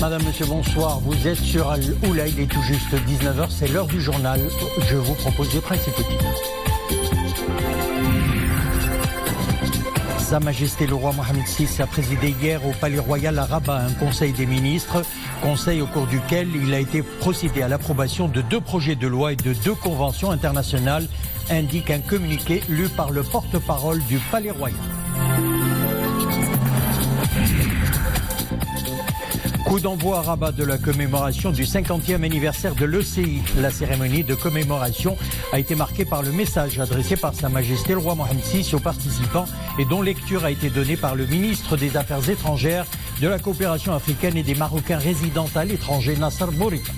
Madame, Monsieur, bonsoir. Vous êtes sur Al-Oula, il est tout juste 19h, c'est l'heure du journal. Je vous propose les principaux titres. Sa Majesté le roi Mohamed VI a présidé hier au Palais Royal à Rabat un conseil des ministres, conseil au cours duquel il a été procédé à l'approbation de 2 projets de loi et de 2 conventions internationales, indique un communiqué lu par le porte-parole du Palais Royal. Coup d'envoi à Rabat de la commémoration du 50e anniversaire de l'ECI. La cérémonie de commémoration a été marquée par le message adressé par Sa Majesté le roi Mohamed VI aux participants et dont lecture a été donnée par le ministre des Affaires étrangères, de la coopération africaine et des Marocains résidant à l'étranger, Nasser Bourita.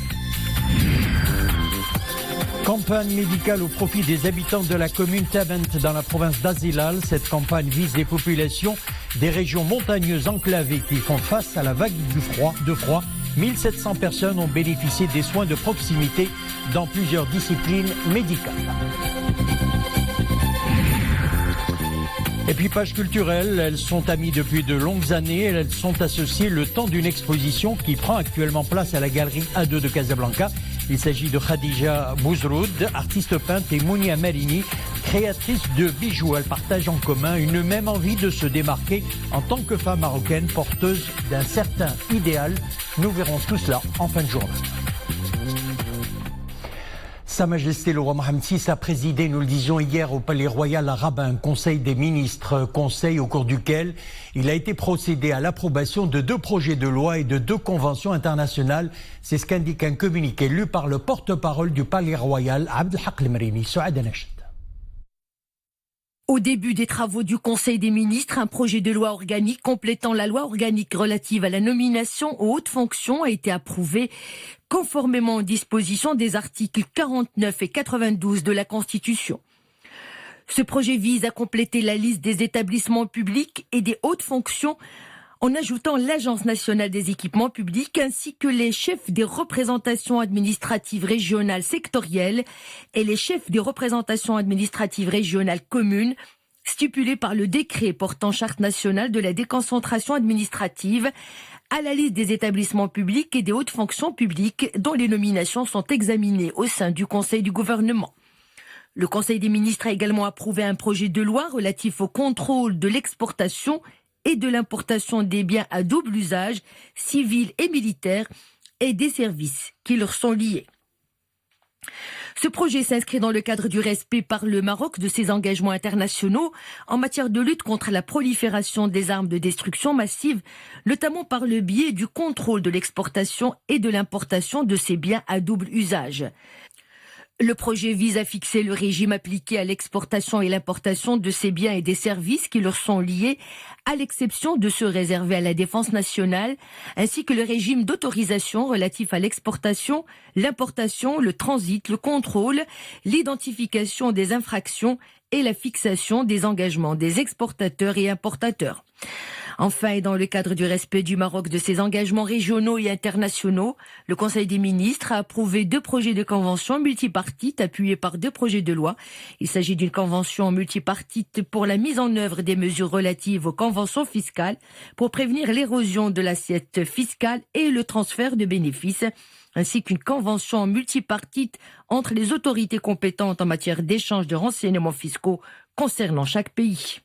Campagne médicale au profit des habitants de la commune Tabent dans la province d'Azilal. Cette campagne vise les populations des régions montagneuses enclavées qui font face à la vague de froid. 1700 personnes ont bénéficié des soins de proximité dans plusieurs disciplines médicales. Et puis page culturelle, elles sont amies depuis de longues années. Elles sont associées le temps d'une exposition qui prend actuellement place à la galerie A2 de Casablanca. Il s'agit de Khadija Bouzroud, artiste peintre, et Mounia Marini, créatrice de bijoux. Elles partagent en commun une même envie de se démarquer en tant que femme marocaine porteuse d'un certain idéal. Nous verrons tout cela en fin de journée. Sa Majesté le roi Mohamed VI a présidé, nous le disions hier, au Palais Royal à Rabat, un conseil des ministres, conseil au cours duquel il a été procédé à l'approbation de 2 projets de loi et de 2 conventions internationales. C'est ce qu'indique un communiqué lu par le porte-parole du Palais Royal, Abdelhak Lemrini. Souad Anachid. Au début des travaux du Conseil des ministres, un projet de loi organique complétant la loi organique relative à la nomination aux hautes fonctions a été approuvé conformément aux dispositions des articles 49 et 92 de la Constitution. Ce projet vise à compléter la liste des établissements publics et des hautes fonctions en ajoutant l'Agence nationale des équipements publics ainsi que les chefs des représentations administratives régionales sectorielles et les chefs des représentations administratives régionales communes stipulés par le décret portant charte nationale de la déconcentration administrative à la liste des établissements publics et des hautes fonctions publiques dont les nominations sont examinées au sein du Conseil du gouvernement. Le Conseil des ministres a également approuvé un projet de loi relatif au contrôle de l'exportation et de l'importation des biens à double usage, civils et militaires, et des services qui leur sont liés. Ce projet s'inscrit dans le cadre du respect par le Maroc de ses engagements internationaux en matière de lutte contre la prolifération des armes de destruction massive, notamment par le biais du contrôle de l'exportation et de l'importation de ces biens à double usage. Le projet vise à fixer le régime appliqué à l'exportation et l'importation de ces biens et des services qui leur sont liés, à l'exception de ceux réservés à la défense nationale, ainsi que le régime d'autorisation relatif à l'exportation, l'importation, le transit, le contrôle, l'identification des infractions et la fixation des engagements des exportateurs et importateurs. Enfin, et dans le cadre du respect du Maroc de ses engagements régionaux et internationaux, le Conseil des ministres a approuvé 2 projets de convention multipartites appuyés par 2 projets de loi. Il s'agit d'une convention multipartite pour la mise en œuvre des mesures relatives aux conventions fiscales pour prévenir l'érosion de l'assiette fiscale et le transfert de bénéfices, ainsi qu'une convention multipartite entre les autorités compétentes en matière d'échange de renseignements fiscaux concernant chaque pays.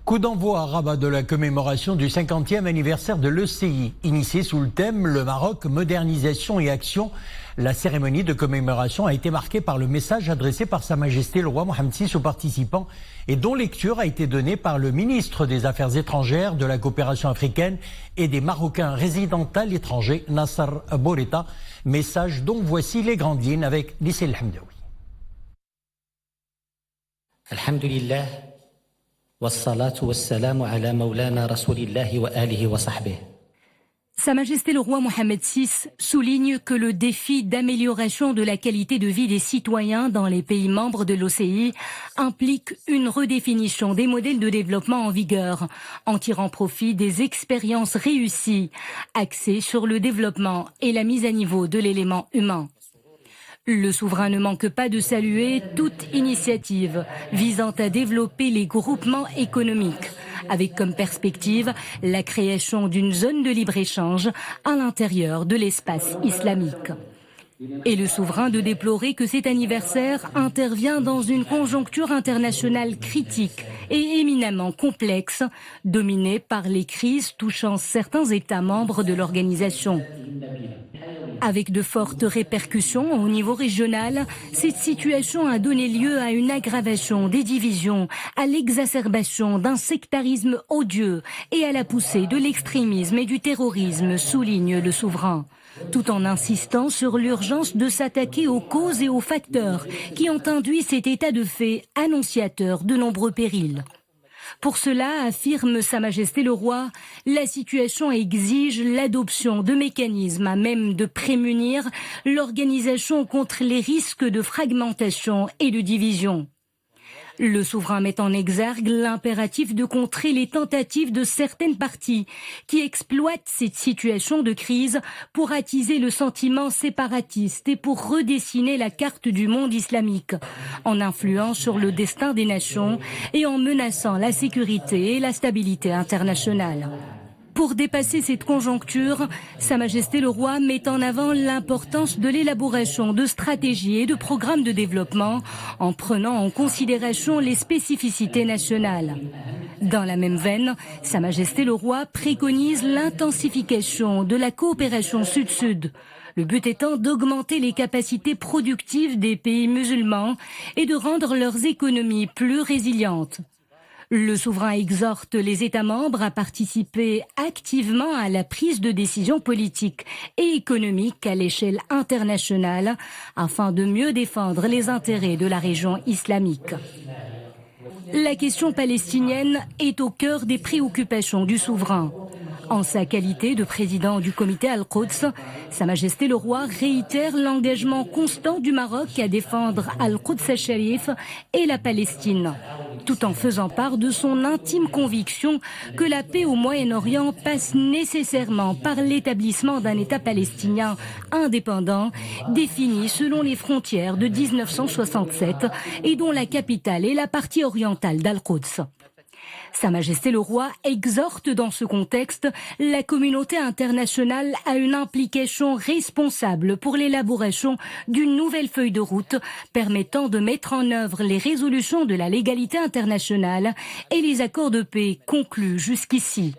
Coup d'envoi à Rabat de la commémoration du 50e anniversaire de l'ECI, initiée sous le thème « Le Maroc, modernisation et action ». La cérémonie de commémoration a été marquée par le message adressé par Sa Majesté le roi Mohamed VI aux participants et dont lecture a été donnée par le ministre des Affaires étrangères, de la coopération africaine et des Marocains résidant à l'étranger, Nasser Bourita. Message dont voici les grandes lignes avec Nissel Hamdaoui. Alhamdulillah. Sa Majesté le roi Mohamed VI souligne que le défi d'amélioration de la qualité de vie des citoyens dans les pays membres de l'OCI implique une redéfinition des modèles de développement en vigueur, en tirant profit des expériences réussies, axées sur le développement et la mise à niveau de l'élément humain. Le souverain ne manque pas de saluer toute initiative visant à développer les groupements économiques, avec comme perspective la création d'une zone de libre-échange à l'intérieur de l'espace islamique. Et le souverain de déplorer que cet anniversaire intervient dans une conjoncture internationale critique et éminemment complexe, dominée par les crises touchant certains États membres de l'organisation. Avec de fortes répercussions au niveau régional, cette situation a donné lieu à une aggravation des divisions, à l'exacerbation d'un sectarisme odieux et à la poussée de l'extrémisme et du terrorisme, souligne le souverain, tout en insistant sur l'urgence de s'attaquer aux causes et aux facteurs qui ont induit cet état de fait annonciateur de nombreux périls. Pour cela, affirme Sa Majesté le Roi, la situation exige l'adoption de mécanismes à même de prémunir l'organisation contre les risques de fragmentation et de division. Le souverain met en exergue l'impératif de contrer les tentatives de certaines parties qui exploitent cette situation de crise pour attiser le sentiment séparatiste et pour redessiner la carte du monde islamique, en influant sur le destin des nations et en menaçant la sécurité et la stabilité internationale. Pour dépasser cette conjoncture, Sa Majesté le Roi met en avant l'importance de l'élaboration de stratégies et de programmes de développement en prenant en considération les spécificités nationales. Dans la même veine, Sa Majesté le Roi préconise l'intensification de la coopération sud-sud, le but étant d'augmenter les capacités productives des pays musulmans et de rendre leurs économies plus résilientes. Le souverain exhorte les États membres à participer activement à la prise de décisions politiques et économiques à l'échelle internationale afin de mieux défendre les intérêts de la région islamique. La question palestinienne est au cœur des préoccupations du souverain. En sa qualité de président du comité Al-Quds, Sa Majesté le Roi réitère l'engagement constant du Maroc à défendre Al-Quds al-Sharif et la Palestine, tout en faisant part de son intime conviction que la paix au Moyen-Orient passe nécessairement par l'établissement d'un État palestinien indépendant, défini selon les frontières de 1967 et dont la capitale est la partie orientale d'Al-Quds. Sa Majesté le Roi exhorte dans ce contexte la communauté internationale à une implication responsable pour l'élaboration d'une nouvelle feuille de route permettant de mettre en œuvre les résolutions de la légalité internationale et les accords de paix conclus jusqu'ici.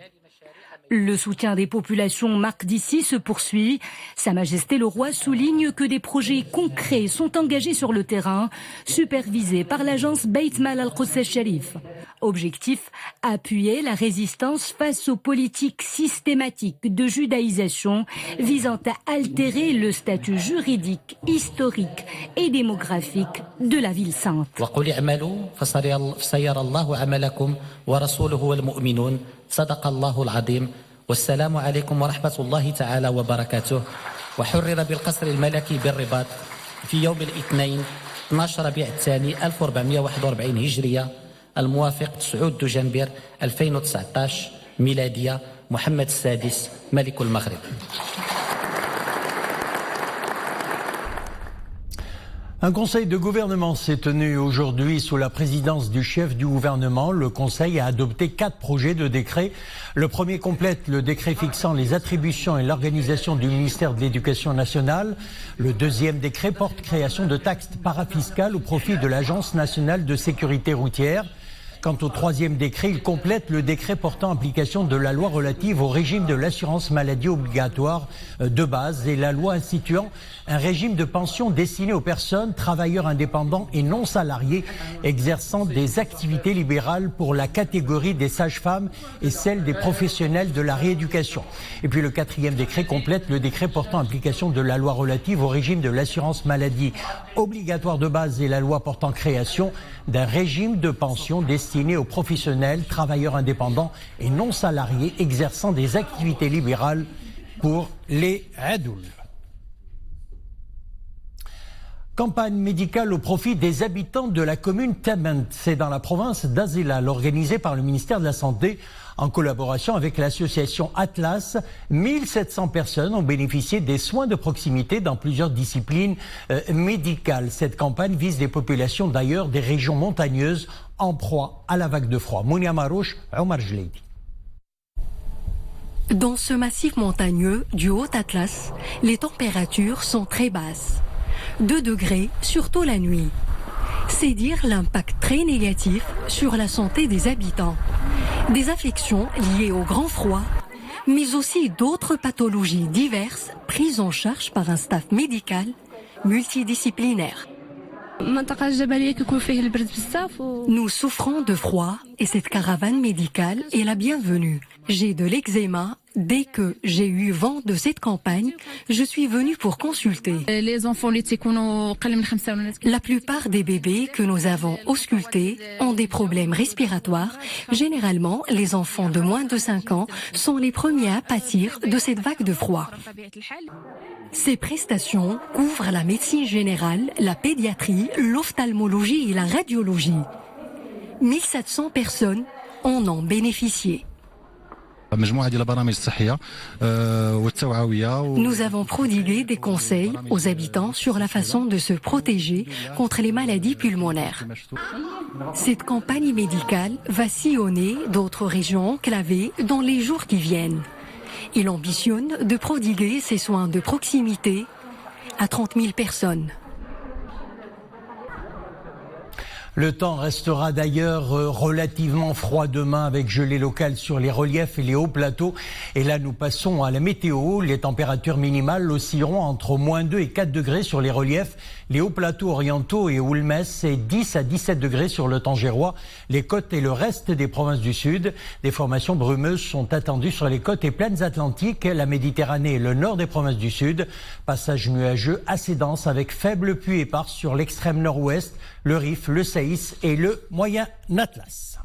Le soutien des populations marque d'ici se poursuit. Sa Majesté le Roi souligne que des projets concrets sont engagés sur le terrain, supervisés par l'agence Beit Mal Al-Quds al-Sharif. Objectif, appuyer la résistance face aux politiques systématiques de judaïsation visant à altérer le statut juridique, historique et démographique de la ville sainte. والسلام عليكم ورحمة الله تعالى وبركاته. وحرر بالقصر الملكي بالرباط في يوم الاثنين 12 ربيع الثاني 1441 هجرية الموافق 9 دجنبر 2019 ميلادية محمد السادس ملك المغرب. Un conseil de gouvernement s'est tenu aujourd'hui sous la présidence du chef du gouvernement. Le conseil a adopté 4 projets de décret. Le premier complète le décret fixant les attributions et l'organisation du ministère de l'Éducation nationale. Le deuxième décret porte création de taxes parafiscales au profit de l'Agence nationale de sécurité routière. Quant au troisième décret, il complète le décret portant application de la loi relative au régime de l'assurance maladie obligatoire de base et la loi instituant un régime de pension destiné aux personnes, travailleurs indépendants et non salariés exerçant des activités libérales pour la catégorie des sages-femmes et celle des professionnels de la rééducation. Et puis le quatrième décret complète le décret portant application de la loi relative au régime de l'assurance maladie obligatoire de base et la loi portant création d'un régime de pension destiné aux professionnels, travailleurs indépendants et non salariés exerçant des activités libérales pour les adultes. Campagne médicale au profit des habitants de la commune Tament. C'est dans la province d'Azilal, organisée par le ministère de la Santé en collaboration avec l'association Atlas. 1700 personnes ont bénéficié des soins de proximité dans plusieurs disciplines médicales. Cette campagne vise des populations d'ailleurs des régions montagneuses en proie à la vague de froid. Mounia Marouche, Omar Jleidi. Dans ce massif montagneux du Haut-Atlas, les températures sont très basses. 2 degrés, surtout la nuit. C'est dire l'impact très négatif sur la santé des habitants. Des affections liées au grand froid, mais aussi d'autres pathologies diverses prises en charge par un staff médical multidisciplinaire. Nous souffrons de froid et cette caravane médicale est la bienvenue. J'ai de l'eczéma. Dès que j'ai eu vent de cette campagne, je suis venue pour consulter. La plupart des bébés que nous avons auscultés ont des problèmes respiratoires. Généralement, les enfants de moins de 5 ans sont les premiers à pâtir de cette vague de froid. Ces prestations couvrent la médecine générale, la pédiatrie, l'ophtalmologie et la radiologie. 1700 personnes en ont bénéficié. Nous avons prodigué des conseils aux habitants sur la façon de se protéger contre les maladies pulmonaires. Cette campagne médicale va sillonner d'autres régions enclavées dans les jours qui viennent. Il ambitionne de prodiguer ces soins de proximité à 30 000 personnes. Le temps restera d'ailleurs relativement froid demain avec gelée locale sur les reliefs et les hauts plateaux. Et là, nous passons à la météo. Les températures minimales oscilleront entre moins 2 et 4 degrés sur les reliefs, les hauts plateaux orientaux et Oulmès, et 10 à 17 degrés sur le Tangérois, les côtes et le reste des provinces du Sud. Des formations brumeuses sont attendues sur les côtes et plaines atlantiques, la Méditerranée et le nord des provinces du Sud. Passage nuageux assez dense avec faible pluie éparse sur l'extrême nord-ouest, le Rif, le Saïs et le Moyen Atlas.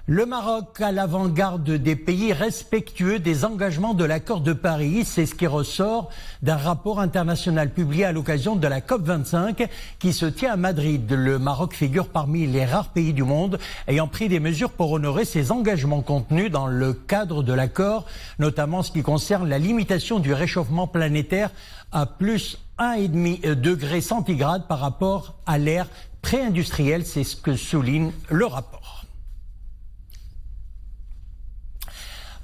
Le Maroc à l'avant-garde des pays respectueux des engagements de l'accord de Paris, c'est ce qui ressort d'un rapport international publié à l'occasion de la COP25 qui se tient à Madrid. Le Maroc figure parmi les rares pays du monde ayant pris des mesures pour honorer ses engagements contenus dans le cadre de l'accord, notamment en ce qui concerne la limitation du réchauffement planétaire à plus 1,5 degré centigrade par rapport à l'ère pré-industrielle, c'est ce que souligne le rapport.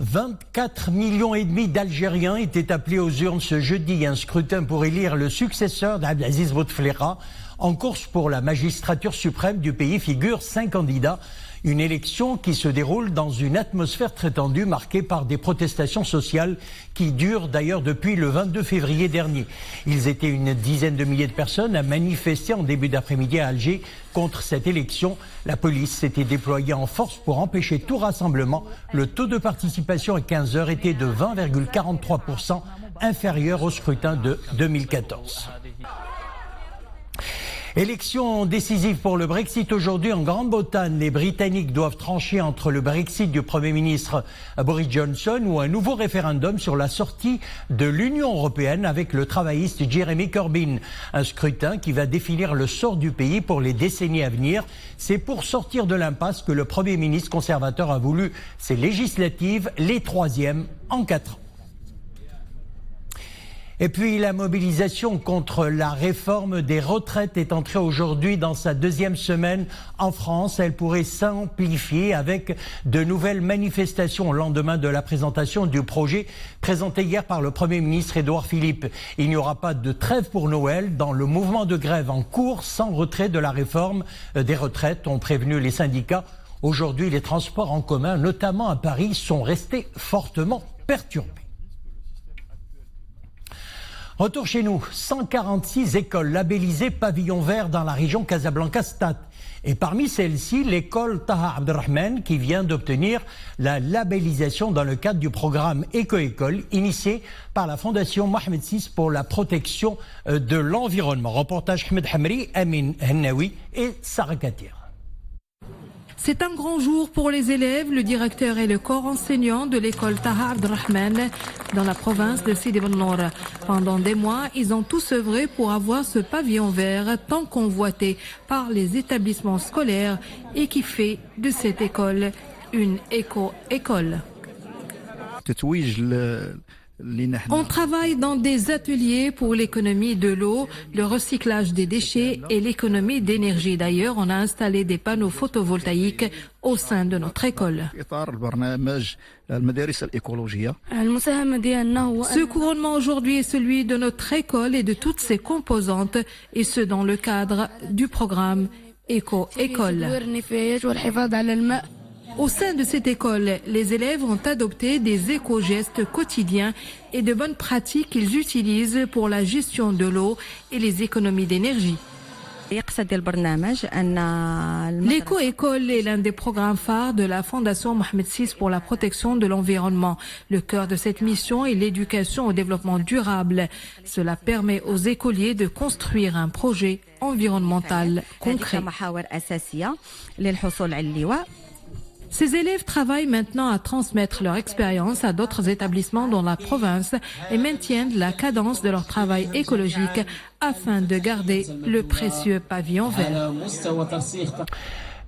24,5 millions d'Algériens étaient appelés aux urnes ce jeudi. Un scrutin pour élire le successeur d'Abdelaziz Bouteflika. En course pour la magistrature suprême du pays figurent 5 candidats. Une élection qui se déroule dans une atmosphère très tendue marquée par des protestations sociales qui durent d'ailleurs depuis le 22 février dernier. Ils étaient une dizaine de milliers de personnes à manifester en début d'après-midi à Alger contre cette élection. La police s'était déployée en force pour empêcher tout rassemblement. Le taux de participation à 15 heures était de 20,43%, inférieur au scrutin de 2014. Élection décisive pour le Brexit aujourd'hui en Grande-Bretagne. Les Britanniques doivent trancher entre le Brexit du Premier ministre Boris Johnson ou un nouveau référendum sur la sortie de l'Union européenne avec le travailliste Jeremy Corbyn. Un scrutin qui va définir le sort du pays pour les décennies à venir. C'est pour sortir de l'impasse que le Premier ministre conservateur a voulu ces législatives, les 3e en 4 ans. Et puis la mobilisation contre la réforme des retraites est entrée aujourd'hui dans sa 2e semaine en France. Elle pourrait s'amplifier avec de nouvelles manifestations au lendemain de la présentation du projet présenté hier par le Premier ministre Édouard Philippe. Il n'y aura pas de trêve pour Noël dans le mouvement de grève en cours sans retrait de la réforme des retraites, ont prévenu les syndicats. Aujourd'hui, les transports en commun, notamment à Paris, sont restés fortement perturbés. Retour chez nous, 146 écoles labellisées pavillon vert dans la région Casablanca-Stade. Et parmi celles-ci, l'école Taha Abderrahmane qui vient d'obtenir la labellisation dans le cadre du programme Éco-École initié par la Fondation Mohamed VI pour la protection de l'environnement. Reportage Ahmed Hamri, Amin Hennaoui et Sarah Katir. C'est un grand jour pour les élèves, le directeur et le corps enseignant de l'école Taha Abderrahmane dans la province de Sidi Ben Nour. Pendant des mois, ils ont tous œuvré pour avoir ce pavillon vert tant convoité par les établissements scolaires et qui fait de cette école une éco-école. On travaille dans des ateliers pour l'économie de l'eau, le recyclage des déchets et l'économie d'énergie. D'ailleurs, on a installé des panneaux photovoltaïques au sein de notre école. Ce couronnement aujourd'hui est celui de notre école et de toutes ses composantes, et ce dans le cadre du programme Éco-École. Au sein de cette école, les élèves ont adopté des éco-gestes quotidiens et de bonnes pratiques qu'ils utilisent pour la gestion de l'eau et les économies d'énergie. L'éco-école est l'un des programmes phares de la Fondation Mohamed VI pour la protection de l'environnement. Le cœur de cette mission est l'éducation au développement durable. Cela permet aux écoliers de construire un projet environnemental concret. Ces élèves travaillent maintenant à transmettre leur expérience à d'autres établissements dans la province et maintiennent la cadence de leur travail écologique afin de garder le précieux pavillon vert.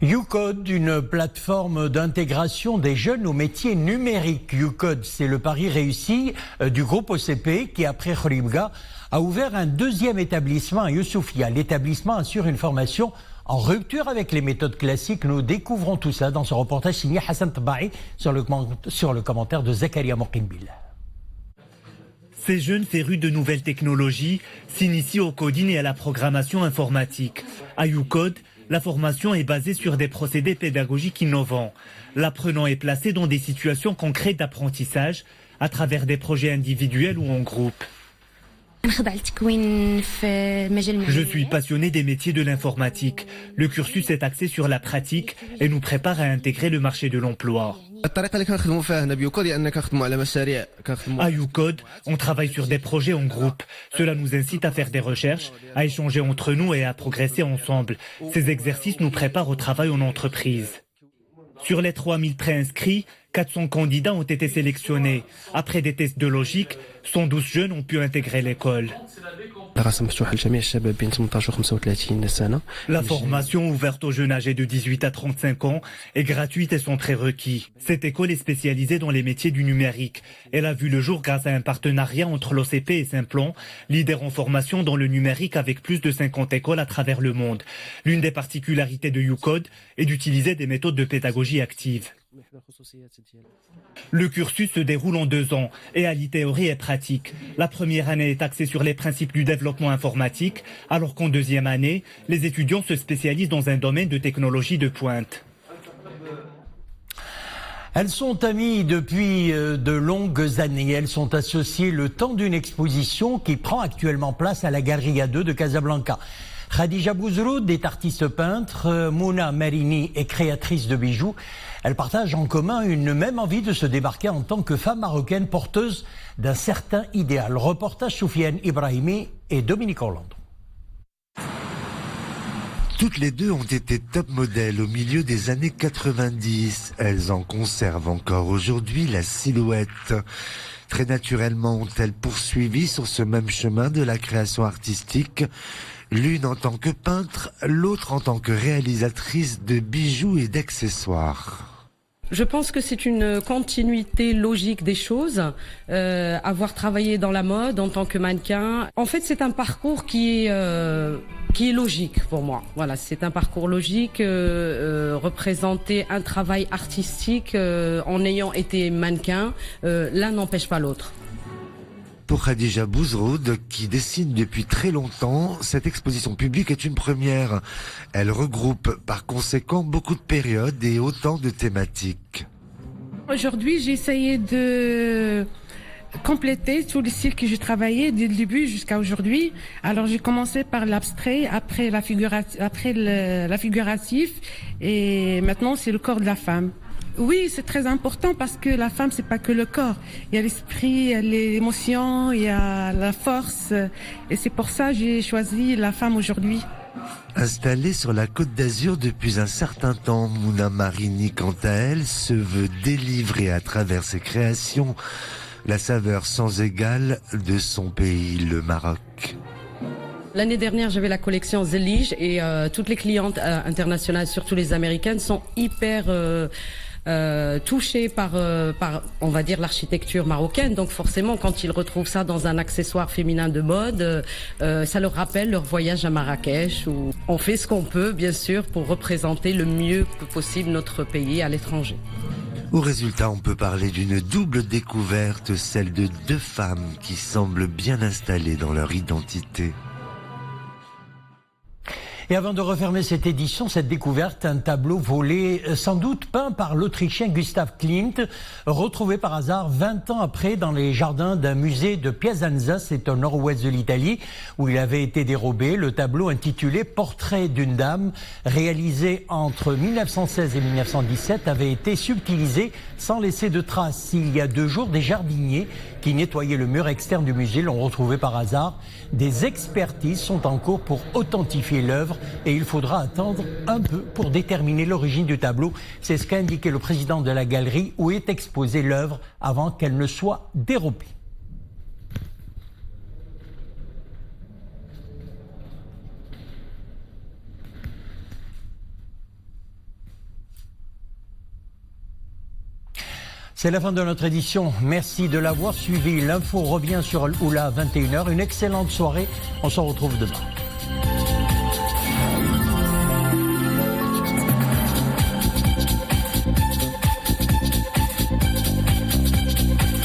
YouCode, une plateforme d'intégration des jeunes aux métiers numériques. YouCode, c'est le pari réussi du groupe OCP qui, après Kholibga, a ouvert un deuxième établissement à Youssoufia. L'établissement assure une formation en rupture avec les méthodes classiques. Nous découvrons tout ça dans ce reportage signé Hassan Tabahi sur le commentaire de Zakaria Mokimbil. Ces jeunes férus de nouvelles technologies s'initient au coding et à la programmation informatique. À YouCode, la formation est basée sur des procédés pédagogiques innovants. L'apprenant est placé dans des situations concrètes d'apprentissage à travers des projets individuels ou en groupe. Je suis passionné des métiers de l'informatique. Le cursus est axé sur la pratique et nous prépare à intégrer le marché de l'emploi. À YouCode, on travaille sur des projets en groupe. Cela nous incite à faire des recherches, à échanger entre nous et à progresser ensemble. Ces exercices nous préparent au travail en entreprise. Sur les 3000 préinscrits, 400 candidats ont été sélectionnés. Après des tests de logique, 112 jeunes ont pu intégrer l'école. La formation ouverte aux jeunes âgés de 18 à 35 ans est gratuite et sans prérequis. Cette école est spécialisée dans les métiers du numérique. Elle a vu le jour grâce à un partenariat entre l'OCP et Simplon, leader en formation dans le numérique avec plus de 50 écoles à travers le monde. L'une des particularités de YouCode est d'utiliser des méthodes de pédagogie active. Le cursus se déroule en 2 ans et allie théorie et pratique. La première année est axée sur les principes du développement informatique, alors qu'en deuxième année, les étudiants se spécialisent dans un domaine de technologie de pointe. Elles sont amies depuis de longues années. Elles sont associées le temps d'une exposition qui prend actuellement place à la Galerie A2 de Casablanca. Khadija Bouzroud est artiste peintre, Mouna Marini est créatrice de bijoux. Elles partagent en commun une même envie de se démarquer en tant que femme marocaine porteuse d'un certain idéal. Reportage Soufiane Ibrahimi et Dominique Orlando. Toutes les deux ont été top modèles au milieu des années 90. Elles en conservent encore aujourd'hui la silhouette. Très naturellement ont-elles poursuivi sur ce même chemin de la création artistique, l'une en tant que peintre, l'autre en tant que réalisatrice de bijoux et d'accessoires. Je pense que c'est une continuité logique des choses. Avoir travaillé dans la mode en tant que mannequin, en fait, c'est un parcours qui est logique pour moi. Voilà, c'est un parcours logique. Représenter un travail artistique en ayant été mannequin, l'un n'empêche pas l'autre. Pour Khadija Bouzroud, qui dessine depuis très longtemps, cette exposition publique est une première. Elle regroupe par conséquent beaucoup de périodes et autant de thématiques. Aujourd'hui, j'ai essayé de compléter tous les styles que j'ai travaillé dès le début jusqu'à aujourd'hui. Alors j'ai commencé par l'abstrait, après la figuratif et maintenant c'est le corps de la femme. Oui, c'est très important parce que la femme, c'est pas que le corps. Il y a l'esprit, il y a les émotions, il y a la force. Et c'est pour ça que j'ai choisi la femme aujourd'hui. Installée sur la Côte d'Azur depuis un certain temps, Mouna Marini, quant à elle, se veut délivrer à travers ses créations la saveur sans égale de son pays, le Maroc. L'année dernière, j'avais la collection The Lige et toutes les clientes internationales, surtout les américaines, sont hyper touchés par, on va dire, l'architecture marocaine. Donc forcément, quand ils retrouvent ça dans un accessoire féminin de mode, ça leur rappelle leur voyage à Marrakech, où on fait ce qu'on peut, bien sûr, pour représenter le mieux possible notre pays à l'étranger. Au résultat, on peut parler d'une double découverte, celle de deux femmes qui semblent bien installées dans leur identité. Et avant de refermer cette édition, cette découverte, un tableau volé, sans doute peint par l'Autrichien Gustav Klimt, retrouvé par hasard 20 ans après dans les jardins d'un musée de Piacenza, c'est au nord-ouest de l'Italie, où il avait été dérobé. Le tableau intitulé « Portrait d'une dame », réalisé entre 1916 et 1917, avait été subtilisé sans laisser de traces. Il y a 2 jours, des jardiniers qui nettoyaient le mur externe du musée l'ont retrouvé par hasard. Des expertises sont en cours pour authentifier l'œuvre et il faudra attendre un peu pour déterminer l'origine du tableau. C'est ce qu'a indiqué le président de la galerie où est exposée l'œuvre avant qu'elle ne soit dérobée. C'est la fin de notre édition. Merci de l'avoir suivi. L'info revient sur Oula à 21h. Une excellente soirée. On se retrouve demain.